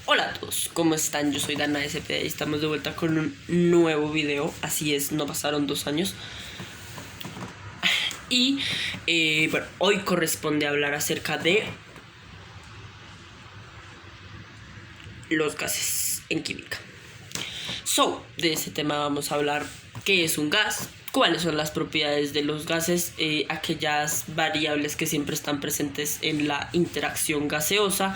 Hola a todos, ¿cómo están? Yo soy Dana SPD y estamos de vuelta con un nuevo video. Así es, no pasaron 2 años. Y bueno, hoy corresponde hablar acerca de los gases en química. De ese tema vamos a hablar qué es un gas, cuáles son las propiedades de los gases, aquellas variables que siempre están presentes en la interacción gaseosa,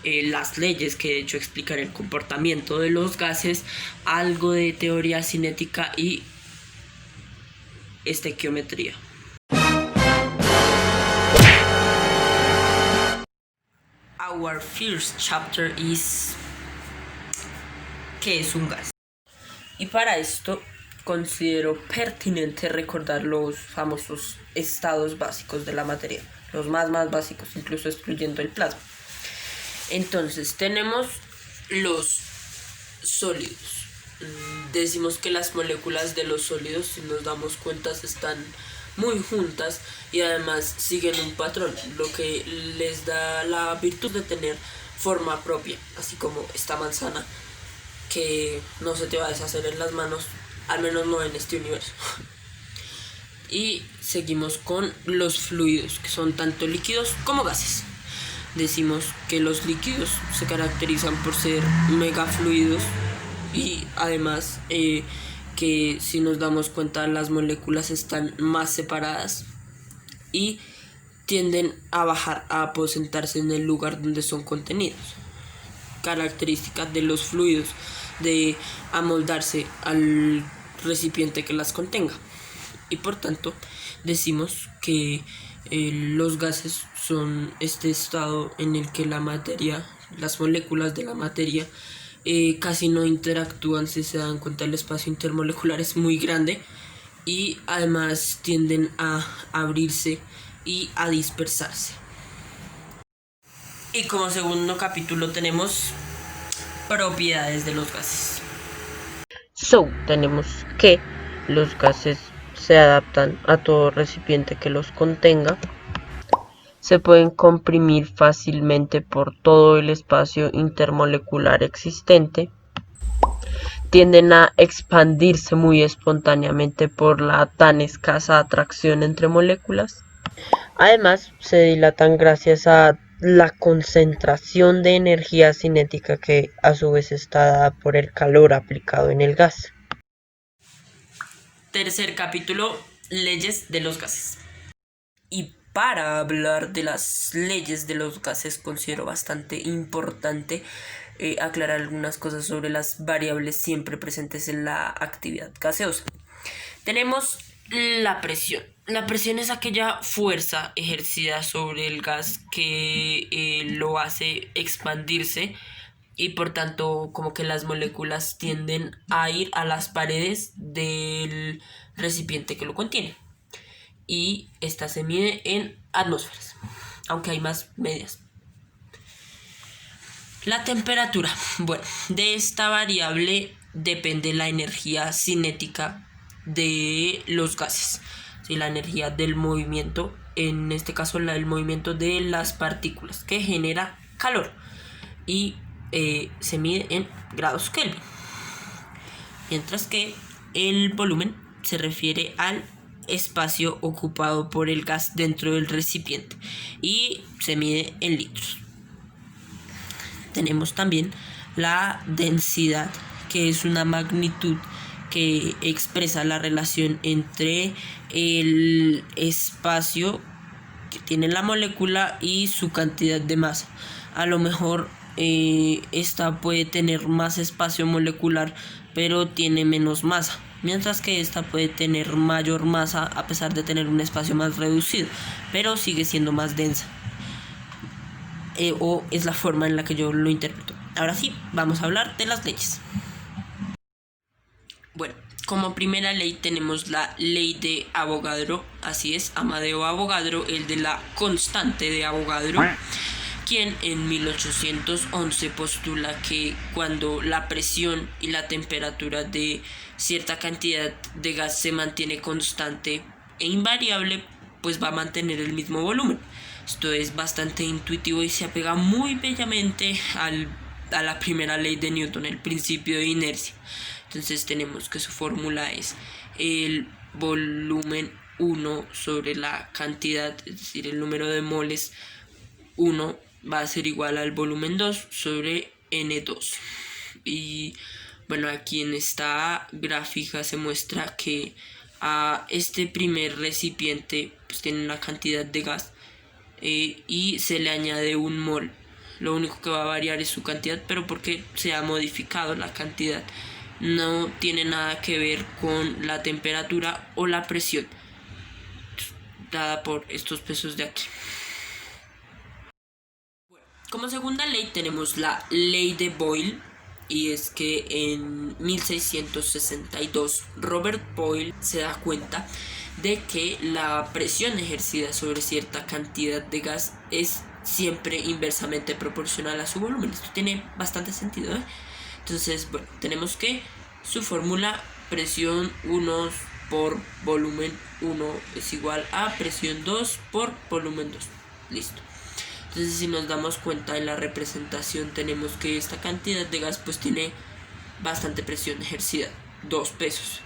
las leyes que de hecho explican el comportamiento de los gases, algo de teoría cinética y estequiometría. Our first chapter is ¿qué es un gas? Y para esto considero pertinente recordar los famosos estados básicos de la materia, los más básicos, incluso excluyendo el plasma. Entonces tenemos los sólidos. Decimos que las moléculas de los sólidos, si nos damos cuenta, están muy juntas y además siguen un patrón, lo que les da la virtud de tener forma propia, así como esta manzana que no se te va a deshacer en las manos, al menos no en este universo. Y seguimos con los fluidos, que son tanto líquidos como gases. Decimos que los líquidos se caracterizan por ser megafluidos y además que si nos damos cuenta las moléculas están más separadas y tienden a bajar, a aposentarse en el lugar donde son contenidos. Características de los fluidos, de amoldarse al recipiente que las contenga, y por tanto decimos que los gases son este estado en el que la materia, las moléculas de la materia casi no interactúan. Si se dan cuenta, el espacio intermolecular es muy grande y además tienden a abrirse y a dispersarse. Y como segundo capítulo tenemos propiedades de los gases. Tenemos que los gases se adaptan a todo recipiente que los contenga, se pueden comprimir fácilmente por todo el espacio intermolecular existente, tienden a expandirse muy espontáneamente por la tan escasa atracción entre moléculas. Además, se dilatan gracias a la concentración de energía cinética que a su vez está dada por el calor aplicado en el gas. Tercer capítulo, leyes de los gases. Y para hablar de las leyes de los gases considero bastante importante aclarar algunas cosas sobre las variables siempre presentes en la actividad gaseosa. Tenemos la presión. La presión es aquella fuerza ejercida sobre el gas que lo hace expandirse y por tanto como que las moléculas tienden a ir a las paredes del recipiente que lo contiene. Y esta se mide en atmósferas, aunque hay más medias. La temperatura. Bueno, de esta variable depende la energía cinética de los gases, ¿sí? La energía del movimiento, en este caso el movimiento de las partículas, que genera calor y se mide en grados Kelvin. Mientras que el volumen se refiere al espacio ocupado por el gas dentro del recipiente y se mide en litros. Tenemos también la densidad, que es una magnitud que expresa la relación entre el espacio que tiene la molécula y su cantidad de masa. A lo mejor esta puede tener más espacio molecular, pero tiene menos masa, mientras que esta puede tener mayor masa a pesar de tener un espacio más reducido, pero sigue siendo más densa. O es la forma en la que yo lo interpreto. Ahora sí, vamos a hablar de las leyes. Bueno, como primera ley tenemos la ley de Avogadro, así es, Amadeo Avogadro, el de la constante de Avogadro, quien en 1811 postula que cuando la presión y la temperatura de cierta cantidad de gas se mantiene constante e invariable, pues va a mantener el mismo volumen. Esto es bastante intuitivo y se apega muy bellamente al a la primera ley de Newton, el principio de inercia. Entonces tenemos que su fórmula es el volumen 1 sobre la cantidad, es decir, el número de moles 1 va a ser igual al volumen 2 sobre N2. Y bueno, aquí en esta gráfica se muestra que a este primer recipiente pues tiene una cantidad de gas y se le añade un mol. Lo único que va a variar es su cantidad, pero porque se ha modificado la cantidad. No tiene nada que ver con la temperatura o la presión dada por estos pesos de aquí. Como segunda ley tenemos la ley de Boyle, y es que en 1662 Robert Boyle se da cuenta de que la presión ejercida sobre cierta cantidad de gas es siempre inversamente proporcional a su volumen. Esto tiene bastante sentido, ¿eh? Entonces, bueno, tenemos que su fórmula, presión 1 por volumen 1 es igual a presión 2 por volumen 2. Listo. Entonces, si nos damos cuenta en la representación, tenemos que esta cantidad de gas pues tiene bastante presión ejercida, 2 pesos.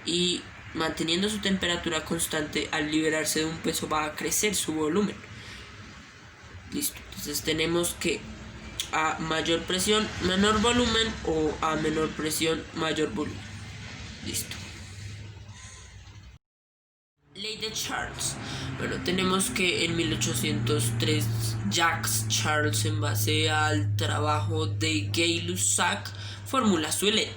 Y manteniendo su temperatura constante, al liberarse de un peso va a crecer su volumen. Listo. Entonces tenemos que a mayor presión, menor volumen, o a menor presión, mayor volumen. Listo. Ley de Charles. Bueno, tenemos que en 1803 Jacques Charles, en base al trabajo de Gay-Lussac, formula su ley,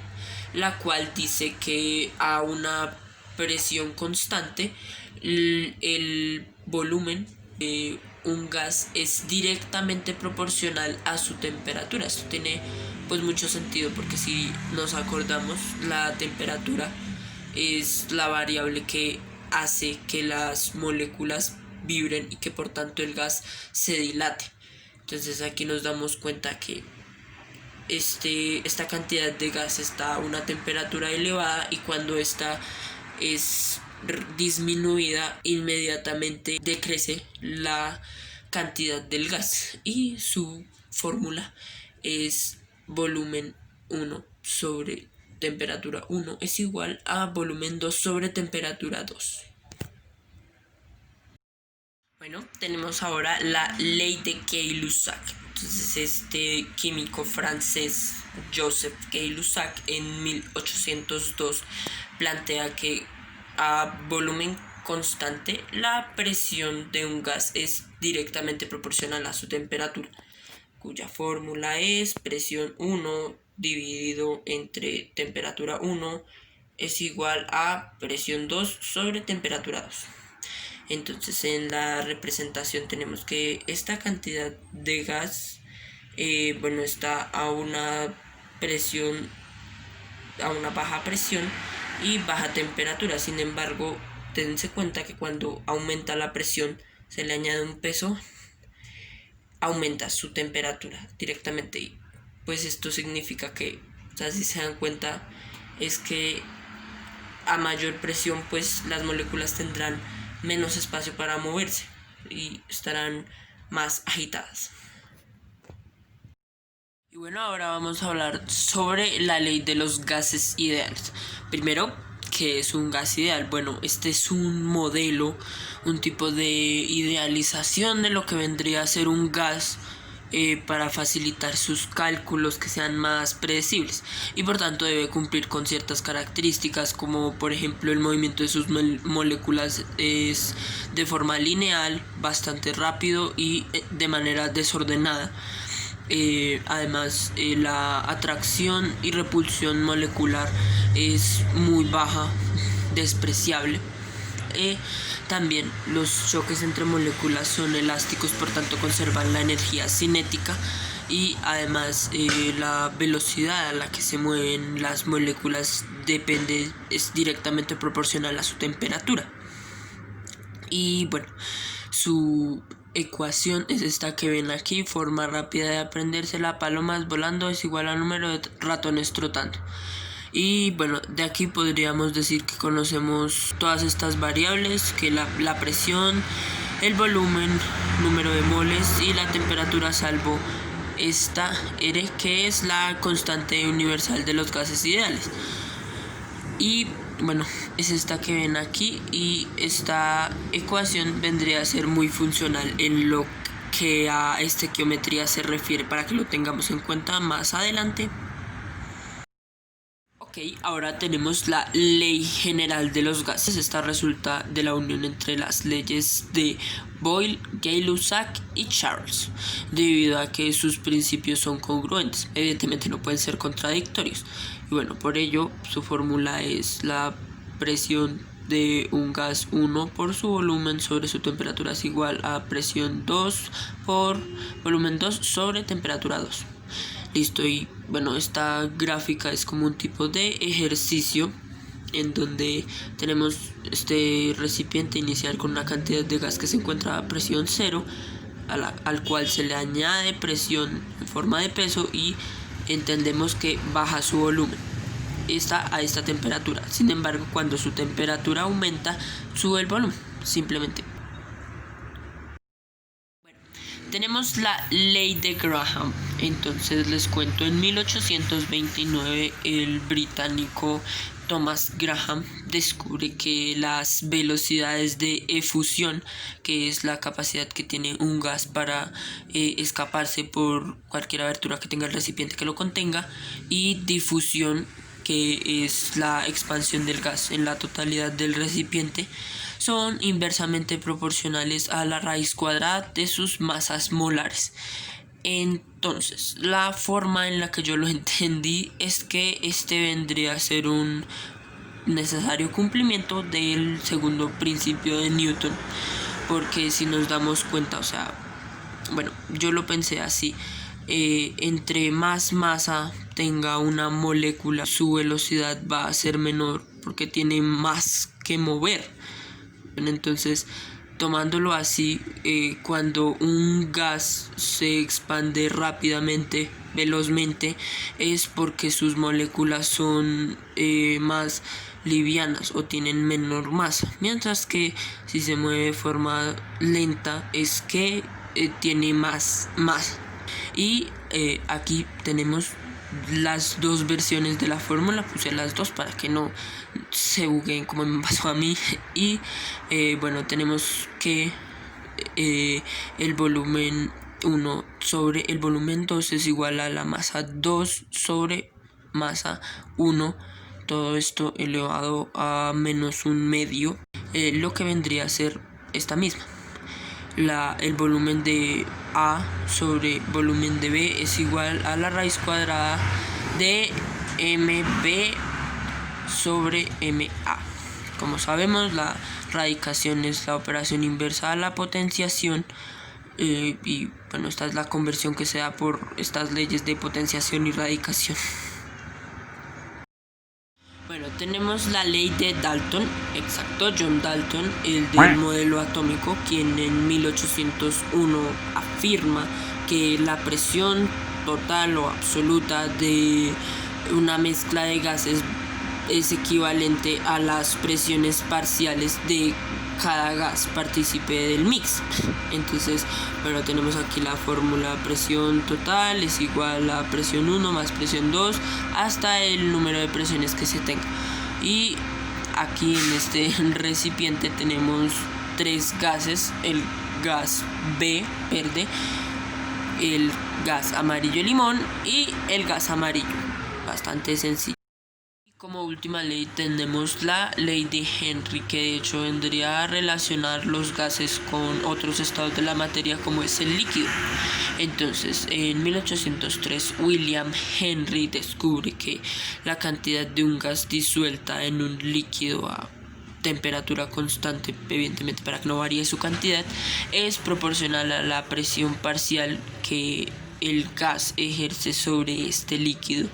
la cual dice que a una presión constante el volumen de un gas es directamente proporcional a su temperatura. Esto tiene pues mucho sentido, porque si nos acordamos, la temperatura es la variable que hace que las moléculas vibren y que por tanto el gas se dilate. Entonces aquí nos damos cuenta que esta cantidad de gas está a una temperatura elevada, y cuando esta es disminuida, inmediatamente decrece la cantidad del gas, y su fórmula es volumen 1 sobre temperatura 1 es igual a volumen 2 sobre temperatura 2. Bueno, tenemos ahora la ley de Gay-Lussac. Entonces, este químico francés, Joseph Gay-Lussac, en 1802 plantea que a volumen constante la presión de un gas es directamente proporcional a su temperatura, cuya fórmula es presión 1 dividido entre temperatura 1 es igual a presión 2 sobre temperatura 2. Entonces, en la representación tenemos que esta cantidad de gas está a una presión, a una baja presión y baja temperatura. Sin embargo, tense cuenta que cuando aumenta la presión, se le añade un peso, aumenta su temperatura directamente, y pues esto significa que, o sea, si se dan cuenta, es que a mayor presión pues las moléculas tendrán menos espacio para moverse y estarán más agitadas. Y bueno, ahora vamos a hablar sobre la ley de los gases ideales. Primero, ¿qué es un gas ideal? Bueno, este es un modelo, un tipo de idealización de lo que vendría a ser un gas para facilitar sus cálculos que sean más predecibles, y por tanto debe cumplir con ciertas características, como por ejemplo el movimiento de sus moléculas es de forma lineal, bastante rápido y de manera desordenada. Además, la atracción y repulsión molecular es muy baja, despreciable. También los choques entre moléculas son elásticos, por tanto conservan la energía cinética, y además la velocidad a la que se mueven las moléculas es directamente proporcional a su temperatura. Y bueno, su ecuación es esta que ven aquí: forma rápida de aprendérsela: palomas volando es igual al número de ratones trotando. Y bueno, de aquí podríamos decir que conocemos todas estas variables, que la presión, el volumen, número de moles y la temperatura, salvo esta R, que es la constante universal de los gases ideales. Y bueno, es esta que ven aquí, y esta ecuación vendría a ser muy funcional en lo que a estequiometría se refiere, para que lo tengamos en cuenta más adelante. Ok, ahora tenemos la ley general de los gases. Esta resulta de la unión entre las leyes de Boyle, Gay-Lussac y Charles, debido a que sus principios son congruentes. Evidentemente no pueden ser contradictorios. Y bueno, por ello su fórmula es la presión de un gas 1 por su volumen sobre su temperatura es igual a presión 2 por volumen 2 sobre temperatura 2. Listo, y bueno, esta gráfica es como un tipo de ejercicio en donde tenemos este recipiente inicial con una cantidad de gas que se encuentra a presión 0, al cual se le añade presión en forma de peso, y entendemos que baja su volumen a esta temperatura. Sin embargo, cuando su temperatura aumenta, sube el volumen, simplemente. Tenemos la ley de Graham. Entonces les cuento, en 1829 el británico Thomas Graham descubre que las velocidades de efusión, que es la capacidad que tiene un gas para escaparse por cualquier abertura que tenga el recipiente que lo contenga, y difusión, que es la expansión del gas en la totalidad del recipiente, son inversamente proporcionales a la raíz cuadrada de sus masas molares. Entonces, la forma en la que yo lo entendí es que este vendría a ser un necesario cumplimiento del segundo principio de Newton, porque si nos damos cuenta, o sea, bueno, yo lo pensé así: entre más masa tenga una molécula, su velocidad va a ser menor porque tiene más que mover. Entonces, tomándolo así, cuando un gas se expande rápidamente, velozmente, es porque sus moléculas son más livianas o tienen menor masa, mientras que si se mueve de forma lenta es que tiene más masa. Y aquí tenemos las dos versiones de la fórmula. Puse las dos para que no se bugueen como me pasó a mí. Y bueno, tenemos que el volumen 1 sobre el volumen 2 es igual a la masa 2 sobre masa 1, todo esto elevado a menos un medio, lo que vendría a ser esta misma. El volumen de A sobre volumen de B es igual a la raíz cuadrada de MB sobre MA. Como sabemos, la radicación es la operación inversa a la potenciación, y bueno, esta es la conversión que se da por estas leyes de potenciación y radicación. Bueno, tenemos la ley de Dalton, exacto, John Dalton, el del modelo atómico, quien en 1801 afirma que la presión total o absoluta de una mezcla de gases es equivalente a las presiones parciales de cada gas partícipe del mix. Entonces, bueno, tenemos aquí la fórmula: presión total es igual a presión 1 más presión 2 hasta el número de presiones que se tenga. Y aquí en este recipiente tenemos tres gases: el gas B, verde, el gas amarillo, limón, y el gas amarillo. Bastante sencillo. Como última ley tenemos la ley de Henry, que de hecho vendría a relacionar los gases con otros estados de la materia, como es el líquido. Entonces, en 1803 William Henry descubre que la cantidad de un gas disuelta en un líquido a temperatura constante, evidentemente para que no varíe su cantidad, es proporcional a la presión parcial que el gas ejerce sobre este líquido.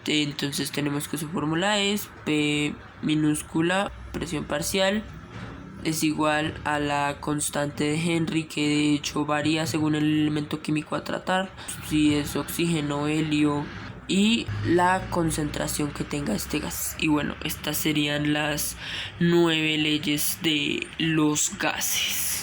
Entonces tenemos que su fórmula es P minúscula, presión parcial, es igual a la constante de Henry, que de hecho varía según el elemento químico a tratar, si es oxígeno, helio, y la concentración que tenga este gas. Y bueno, estas serían las 9 leyes de los gases.